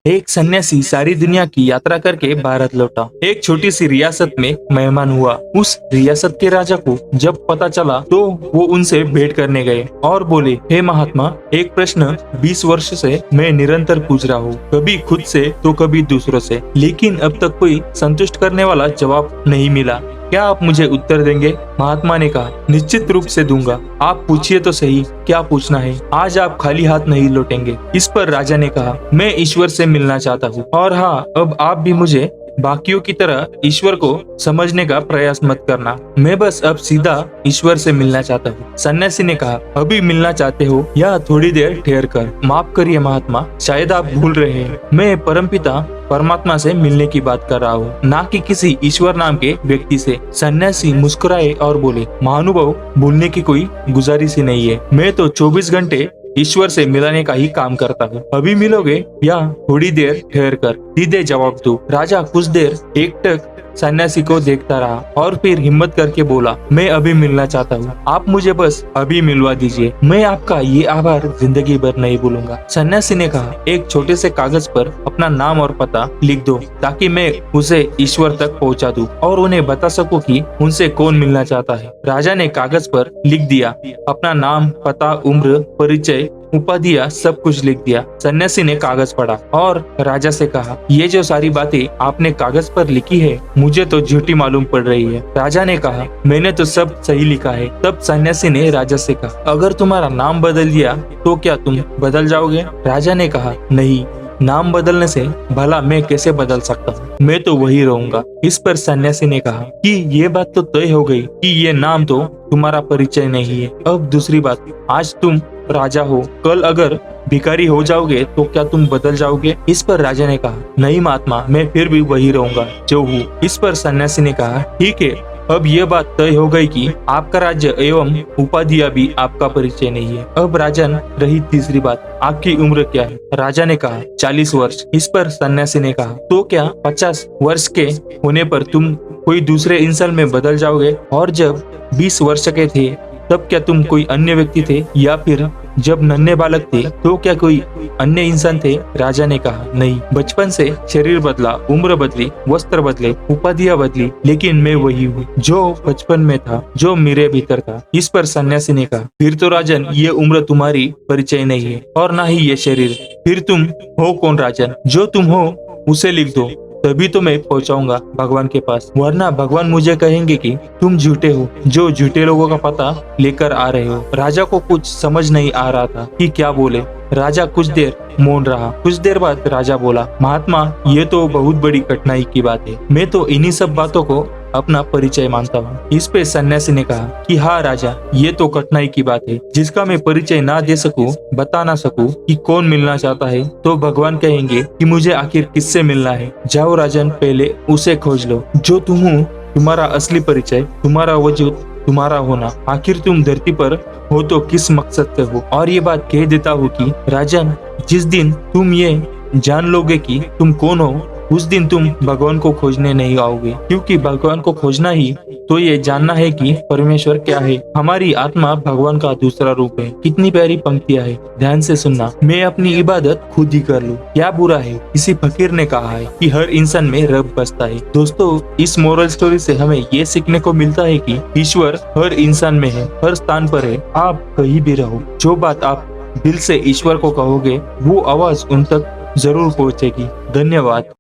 एक सन्यासी सारी दुनिया की यात्रा करके भारत लौटा। एक छोटी सी रियासत में मेहमान हुआ। उस रियासत के राजा को जब पता चला तो वो उनसे भेंट करने गए और बोले, हे महात्मा, एक प्रश्न 20 वर्ष से मैं निरंतर पूछ रहा हूँ, कभी खुद से तो कभी दूसरों से, लेकिन अब तक कोई संतुष्ट करने वाला जवाब नहीं मिला। क्या आप मुझे उत्तर देंगे? महात्मा ने कहा, निश्चित रूप से दूंगा। आप पूछिए तो सही, क्या पूछना है? आज आप खाली हाथ नहीं लौटेंगे। इस पर राजा ने कहा, मैं ईश्वर से मिलना चाहता हूँ, और हाँ, अब आप भी मुझे बाकियों की तरह ईश्वर को समझने का प्रयास मत करना। मैं बस अब सीधा ईश्वर से मिलना चाहता हूँ। सन्यासी ने कहा, अभी मिलना चाहते हो या थोड़ी देर ठहर कर? माफ करिए महात्मा, शायद आप भूल रहे हैं। मैं परमपिता परमात्मा से मिलने की बात कर रहा हूँ, ना कि किसी ईश्वर नाम के व्यक्ति से। सन्यासी मुस्कुराए और बोले, महानुभाव, भूलने की कोई गुजारिश ही नहीं है। मैं तो 24 घंटे ईश्वर से मिलाने का ही काम करता हूँ। अभी मिलोगे या थोड़ी देर ठहर कर? सीधे जवाब दो। राजा कुछ देर एकटक सन्यासी को देखता रहा और फिर हिम्मत करके बोला, मैं अभी मिलना चाहता हूँ, आप मुझे बस अभी मिलवा दीजिए। मैं आपका ये आभार जिंदगी भर नहीं भूलूंगा। सन्यासी ने कहा, एक छोटे से कागज पर अपना नाम और पता लिख दो, ताकि मैं उसे ईश्वर तक पहुँचा दूं और उन्हें बता सकूं कि उनसे कौन मिलना चाहता है। राजा ने कागज पर लिख दिया, अपना नाम, पता, उम्र, परिचय, उपाधियां, सब कुछ लिख दिया। सन्यासी ने कागज पढ़ा और राजा से कहा, ये जो सारी बातें आपने कागज पर लिखी है, मुझे तो झूठी मालूम पड़ रही है। राजा ने कहा, मैंने तो सब सही लिखा है। तब सन्यासी ने राजा से कहा, अगर तुम्हारा नाम बदल दिया तो क्या तुम बदल जाओगे? राजा ने कहा, नहीं, नाम बदलने से भला मैं कैसे बदल सकता हूँ, मैं तो वही रहूंगा। इस पर सन्यासी ने कहा कि ये बात तो तय हो गई कि ये नाम तो तुम्हारा परिचय नहीं है। अब दूसरी बात, आज तुम राजा हो, कल अगर भिखारी हो जाओगे तो क्या तुम बदल जाओगे? इस पर राजा ने कहा, नहीं महात्मा, मैं फिर भी वही रहूंगा जो हूँ। इस पर सन्यासी ने कहा, ठीक है, अब ये बात तय हो गई कि आपका राज्य एवं उपाधियां भी आपका परिचय नहीं है। अब राजन रही तीसरी बात, आपकी उम्र क्या है? राजा ने कहा, 40 वर्ष। इस पर सन्यासी ने कहा, तो क्या 50 वर्ष के होने पर तुम कोई दूसरे इंसान में बदल जाओगे? और जब 20 वर्ष के थे तब क्या तुम कोई अन्य व्यक्ति थे, या फिर जब नन्हे बालक थे तो क्या कोई अन्य इंसान थे? राजा ने कहा, नहीं, बचपन से शरीर बदला, उम्र बदली, वस्त्र बदले, उपाधियां बदली, लेकिन मैं वही हूँ जो बचपन में था, जो मेरे भीतर था। इस पर सन्यासी ने कहा, फिर तो राजन, ये उम्र तुम्हारी परिचय नहीं है और ना ही ये शरीर। फिर तुम हो कौन राजन? जो तुम हो उसे लिख दो, तभी तो मैं पहुंचाऊंगा भगवान के पास, वरना भगवान मुझे कहेंगे कि तुम झूठे हो, जो झूठे लोगों का पता लेकर आ रहे हो। राजा को कुछ समझ नहीं आ रहा था कि क्या बोले। राजा कुछ देर मौन रहा। कुछ देर बाद राजा बोला, महात्मा, ये तो बहुत बड़ी कठिनाई की बात है। मैं तो इन्हीं सब बातों को अपना परिचय मानता हूँ। इस पे सन्यासी ने कहा कि हाँ राजा, ये तो कठिनाई की बात है, जिसका मैं परिचय ना दे सकूं, बता ना सकूं कि कौन मिलना चाहता है, तो भगवान कहेंगे कि मुझे आखिर किससे मिलना है। जाओ राजन, पहले उसे खोज लो जो तुम हो, तुम्हारा असली परिचय, तुम्हारा वजूद, तुम्हारा होना। आखिर तुम धरती पर हो तो किस मकसद से हो? और ये बात कह देता हूँ कि राजन, जिस दिन तुम ये जान लोगे कि तुम कौन हो, उस दिन तुम भगवान को खोजने नहीं आओगे, क्योंकि भगवान को खोजना ही तो ये जानना है कि परमेश्वर क्या है। हमारी आत्मा भगवान का दूसरा रूप है। कितनी प्यारी पंक्तियां है, ध्यान से सुनना। मैं अपनी इबादत खुद ही कर लूं, क्या बुरा है? किसी फकीर ने कहा है कि हर इंसान में रब बसता है। दोस्तों, इस मोरल स्टोरी से हमें ये सीखने को मिलता है कि ईश्वर हर इंसान में है, हर स्थान पर है। आप कहीं भी रहो, जो बात आप दिल से ईश्वर को कहोगे, वो आवाज उन तक जरूर पहुंचेगी। धन्यवाद।